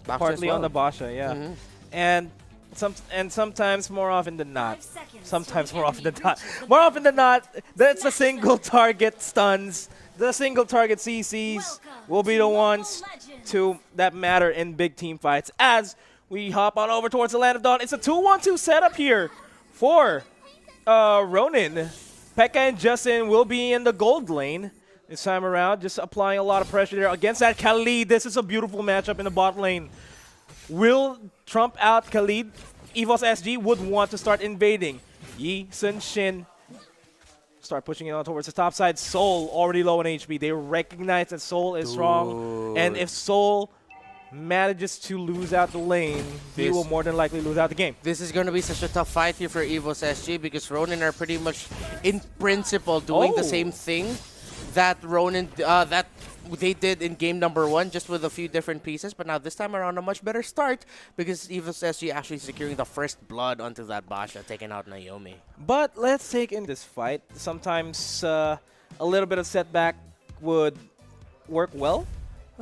partly on the Basha, yeah. And sometimes more often than not. Sometimes more often than not. More often than not, that's the single target stuns. The single target CCs will be the ones that matter in big team fights. As we hop on over towards the Land of Dawn, it's a 2-1-2 setup here for Ronin. Pekka and Justin will be in the gold lane this time around, just applying a lot of pressure there against that Khalid. This is a beautiful matchup in the bot lane. Will trump out Khalid. EVOS SG would want to start invading. Yi, Sun Shin start pushing it on towards the top side. Soul already low on HP. They recognize that Soul is strong. And if Soul manages to lose out the lane, he will more than likely lose out the game. This is going to be such a tough fight here for EVOS SG because Ronin are pretty much, in principle, doing the same thing that Ronin, that they did in game number 1, just with a few different pieces. But now this time around, a much better start because EVOS SG actually securing the first blood onto that Basha, taking out Naomi. But let's take in this fight. Sometimes a little bit of setback would work well,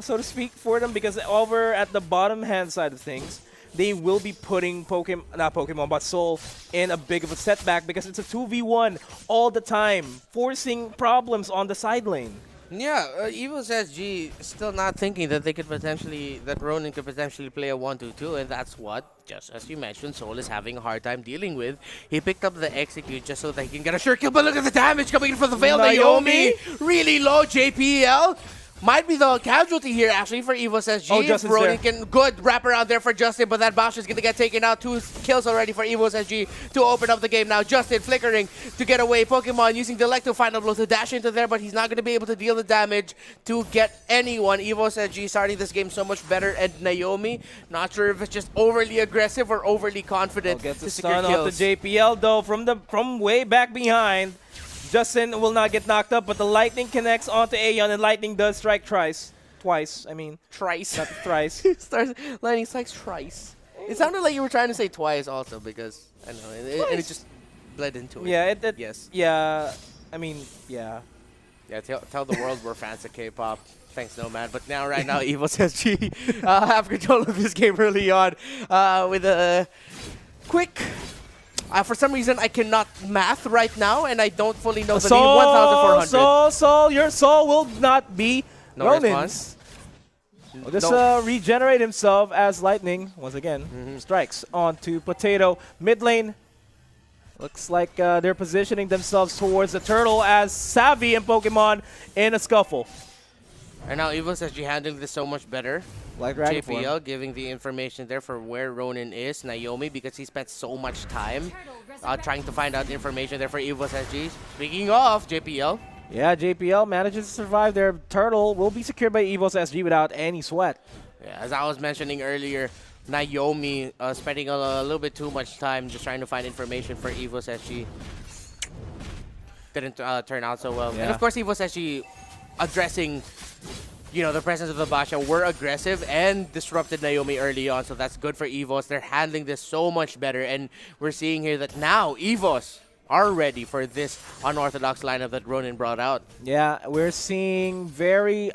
so to speak, for them, because over at the bottom hand side of things, they will be putting Soul in a big of a setback because it's a 2v1 all the time, forcing problems on the side lane. Yeah, EVOS SG still not thinking that they could potentially, that Ronin could potentially play a 1-2-2, and that's what, just as you mentioned, Soul is having a hard time dealing with. He picked up the execute just so that he can get a sure kill, but look at the damage coming in from the Veil. Naomi, really low. JPL might be the casualty here, actually, for EVOS SG. Oh, Justin's Ronin there. can good wrap around there for Justin, but that Bash is going to get taken out. 2 kills already for EVOS SG to open up the game now. Justin flickering to get away. Pokemon using the to final blow to dash into there, but he's not going to be able to deal the damage to get anyone. EVOS SG starting this game so much better, and Naomi, not sure if it's just overly aggressive or overly confident Gets to the secure stun kills. off the JPL though from way back behind. Justin will not get knocked up, but the lightning connects onto Aeon, and lightning does strike twice. I mean, Trice. not thrice. Lightning strikes thrice. It sounded like you were trying to say twice also, because I know and it just bled into it. Yeah, yes. Yeah, I mean, yeah. Yeah, tell the world we're fans of K-pop. Thanks, Nomad. But now, right now, EVOS SG have control of this game early on with a quick. For some reason, I cannot math right now, and I don't fully know the name. 1,400. Your soul will not be No Ronin's. response. Will just regenerate himself as lightning once again strikes onto Potato mid lane. Looks like they're positioning themselves towards the turtle as Savvy and Pokemon in a scuffle. And now EVOS SG handling this so much better. Like JPL giving the information there for where Ronin is. Naomi, because he spent so much time trying to find out information there for EVOS SG. Speaking of JPL. Yeah, JPL manages to survive. Their turtle will be secured by EVOS SG without any sweat. Yeah, as I was mentioning earlier, Naomi spending a little bit too much time just trying to find information for EVOS SG. Didn't turn out so well. Yeah. And of course, EVOS SG addressing, you know, the presence of the Basha were aggressive and disrupted Naomi early on, so that's good for EVOS. They're handling this so much better, and we're seeing here that now EVOS are ready for this unorthodox lineup that Ronin brought out. Yeah, we're seeing very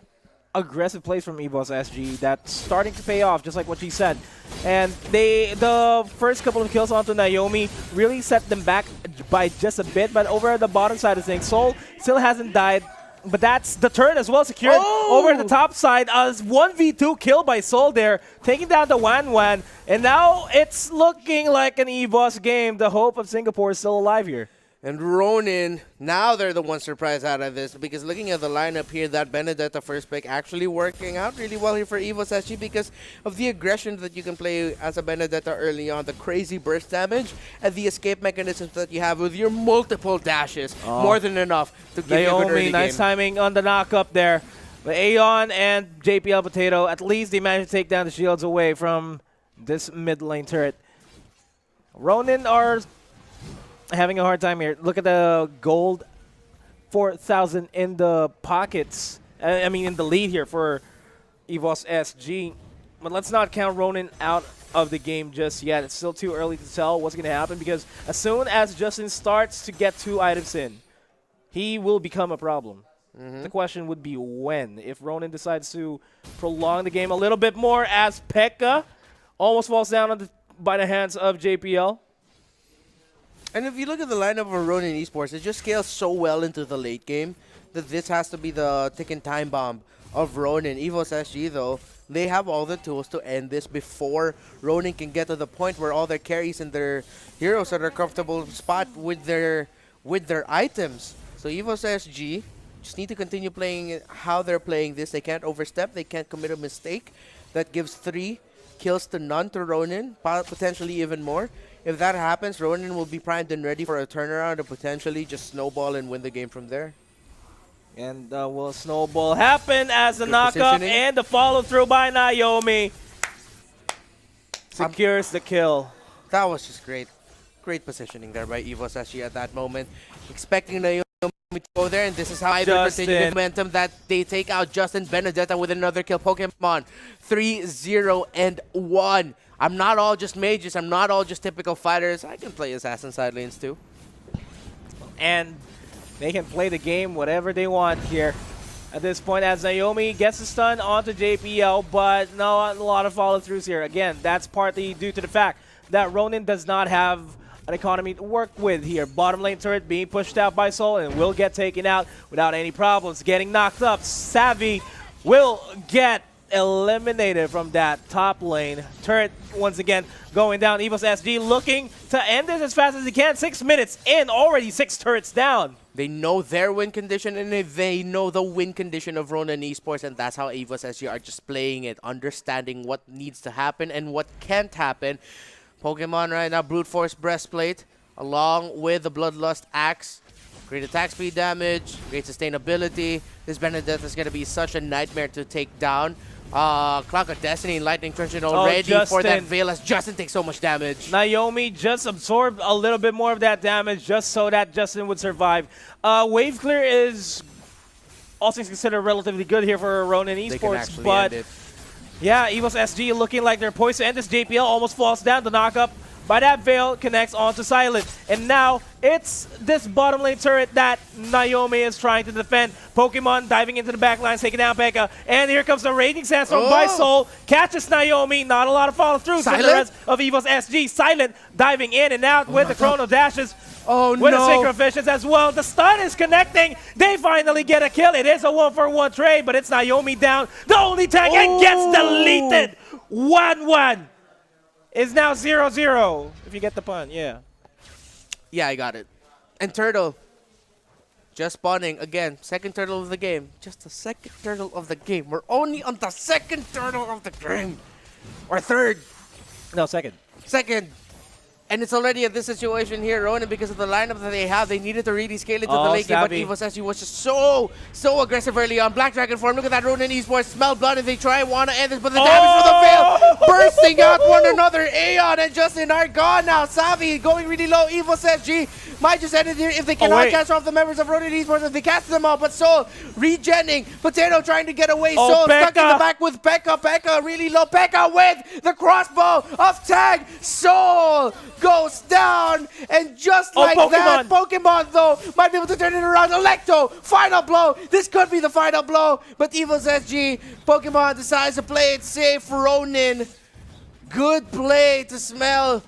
aggressive plays from EVOS SG that's starting to pay off, just like what she said. And the first couple of kills onto Naomi really set them back by just a bit, but over the bottom side of things, Soul still hasn't died. But that's the turn as well secured over the top side. 1v2 kill by Soul there, taking down the Wan. And now it's looking like an EVOS game. The hope of Singapore is still alive here. And Ronin, now they're the ones surprised out of this, because looking at the lineup here, that Benedetta first pick actually working out really well here for EVOS SG because of the aggression that you can play as a Benedetta early on, the crazy burst damage, and the escape mechanisms that you have with your multiple dashes. More than enough to give you a good early nice game. timing on the knock-up there. But Aeon and JPL Potato, at least they managed to take down the shields away from this mid lane turret. Ronin are having a hard time here. Look at the gold 4,000 in the pockets. I mean, in the lead here for EVOS SG. But let's not count Ronin out of the game just yet. It's still too early to tell what's going to happen, because as soon as Justin starts to get 2 items in, he will become a problem. The question would be when. If Ronin decides to prolong the game a little bit more, as Pekka almost falls down by the hands of JPL. And if you look at the lineup of Ronin Esports, it just scales so well into the late game that this has to be the ticking time bomb of Ronin. EVOS SG, though, they have all the tools to end this before Ronin can get to the point where all their carries and their heroes are at a comfortable spot with their items. So EVOS SG just need to continue playing it how they're playing this. They can't overstep. They can't commit a mistake. That gives 3 kills to none to Ronin, potentially even more. If that happens, Ronin will be primed and ready for a turnaround and potentially just snowball and win the game from there. And will snowball happen as the knockup and the follow-through by Naomi secures the kill. That was just great. Great positioning there by EVOS SG at that moment. Expecting Naomi to go there, and this is how I continue momentum that they take out Justin Benedetta with another kill. Pokemon 3-0-1. I'm not all just mages. I'm not all just typical fighters. I can play assassin side lanes too. And they can play the game whatever they want here at this point as Naomi gets the stun onto JPL, but not a lot of follow-throughs here. Again, that's partly due to the fact that Ronin does not have an economy to work with here. Bottom lane turret being pushed out by Soul and will get taken out without any problems. Getting knocked up. Savvy will get eliminated from that top lane. Turret once again going down. EVOS SG looking to end this as fast as he can. 6 minutes in, already 6 turrets down. They know their win condition and they know the win condition of Ronin Esports, and that's how EVOS SG are just playing it, understanding what needs to happen and what can't happen. Pokemon right now, Brute Force Breastplate, along with the Bloodlust Axe. Great attack speed damage, great sustainability. This Benedetta is going to be such a nightmare to take down. Clock of Destiny and Lightning Trenchant already for that Veil as Justin takes so much damage. Naomi just absorbed a little bit more of that damage just so that Justin would survive. Wave clear is all things considered relatively good here for Ronin Esports, but yeah, EVOS SG looking like they're poised to end this. JPL almost falls down. The knockup by that Veil connects onto Silent. And now it's this bottom lane turret that Naomi is trying to defend. Pokemon diving into the back lines, taking down Pekka. And here comes the Raging Sandstorm by Soul. Catches Naomi. Not a lot of follow-through from the rest of EVOS SG. Silent diving in and out with the Chrono Dashes. With the Synchro Visions as well. The stun is connecting. They finally get a kill. It is a 1-for-1 trade, but it's Naomi down. The only tag and gets deleted. 1-1. Is now 0-0, if you get the pun, yeah. Yeah, I got it. And Turtle, just spawning again. Second Turtle of the game. Just the second Turtle of the game. We're only on the second Turtle of the game. Or third. No, second. Second. And it's already at this situation here, Ronin, because of the lineup that they have. They needed to really scale into the late game, but EVOS SG was just so aggressive early on. Black Dragon form, look at that Ronin Esports. Smell blood and they try and want to end this, but the damage for the Veil bursting out one another. Aeon and Justin are gone now. Savvy going really low. EVOS SG might just end it here if they cannot catch off the members of Ronin Esports, if they catch them all. But Soul regenning. Potato trying to get away. Soul stuck in the back with Pekka. Pekka really low. Pekka with the crossbow of tag. Soul goes down, and just like that, Pokemon though might be able to turn it around. Electo, final blow. This could be the final blow, but EVOS SG, Pokemon decides to play it safe. Ronin, good play to smelling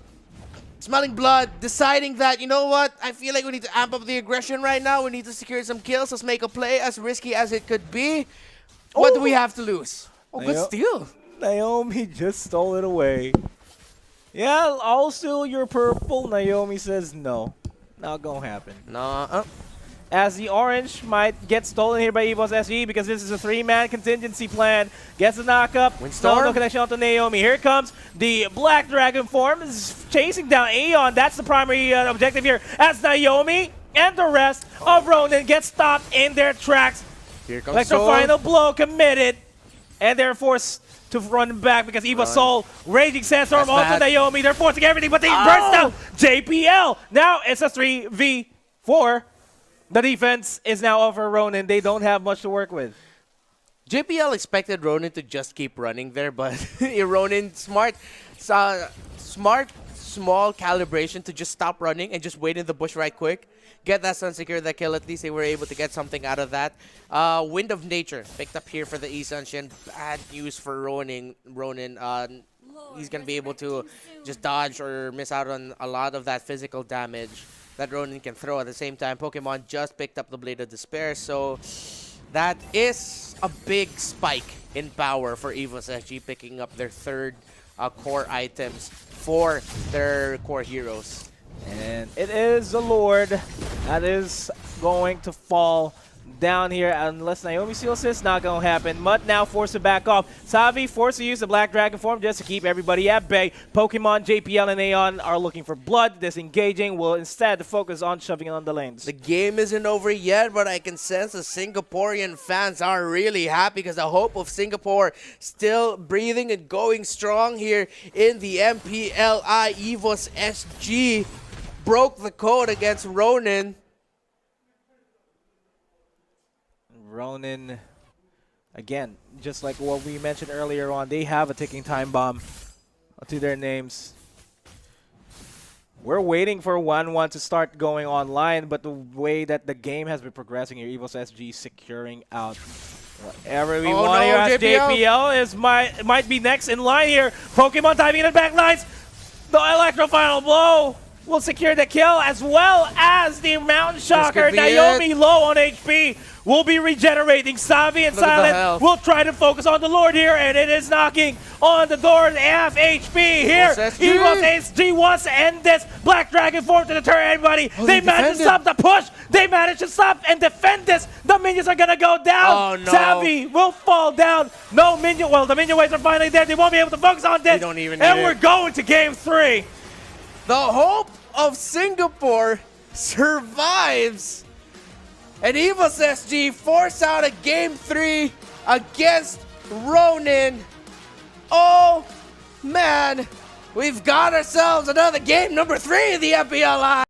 blood, deciding that, you know what, I feel like we need to amp up the aggression right now. We need to secure some kills. Let's make a play as risky as it could be. What do we have to lose? Good steal. Naomi just stole it away. Yeah, I'll steal your purple. Naomi says no. Not gonna happen. No. As the orange might get stolen here by EVOS SG because this is a 3-man contingency plan. Gets a knockup. No connection onto Naomi. Here comes the Black Dragon form. Is chasing down Aeon. That's the primary objective here. As Naomi and the rest of Ronin get stopped in their tracks. Here comes like the final blow committed. And they're forced to run back because EVOS Soul, Raging Sandstorm onto Naomi. They're forcing everything, but they burst down JPL. Now it's a 3v4. The defense is now over Ronin. They don't have much to work with. JPL expected Ronin to just keep running there, but Ronin smart small calibration to just stop running and just wait in the bush right quick. Get that stun, secure that kill. At least they were able to get something out of that. Wind of Nature picked up here for the E-Sunshine. Bad news for Ronin. He's going to be able to just dodge or miss out on a lot of that physical damage that Ronin can throw. At the same time, Pokemon just picked up the Blade of Despair, so that is a big spike in power for EVOS SG, picking up their third core items for their core heroes. And it is the Lord that is going to fall down here unless Naomi seals this. Not going to happen. Mutt now forced to back off. Savi forced to use the Black Dragon form just to keep everybody at bay. Pokemon, JPL, and Aeon are looking for blood. Disengaging will instead focus on shoving it on the lanes. The game isn't over yet, but I can sense the Singaporean fans are really happy because the hope of Singapore still breathing and going strong here in the MPLI. EVOS SG broke the code against Ronin. Ronin, again, just like what we mentioned earlier on, they have a ticking time bomb to their names. We're waiting for 1-1 to start going online, but the way that the game has been progressing here, EVOS SG securing out whatever we want here as JPL might be next in line here. Pokemon diving in the back lines. The Electro Final Blow will secure the kill, as well as the Mountain Shocker. Naomi low on HP. Will be regenerating. Savi and Silent will try to focus on the Lord here, and it is knocking on the door. Half HP here. EVOS SG wants to end this. Black Dragon form to deter everybody. They managed to stop the push. They managed to stop and defend this. The minions are going to go down. Oh, no. Savi will fall down. No minion. Well, the minion waves are finally there. They won't be able to focus on this. And we're going to game 3. The hope of Singapore survives. And EVOS SG force out a game 3 against Ronin. Oh, man. We've got ourselves another game number 3 in the MPLI.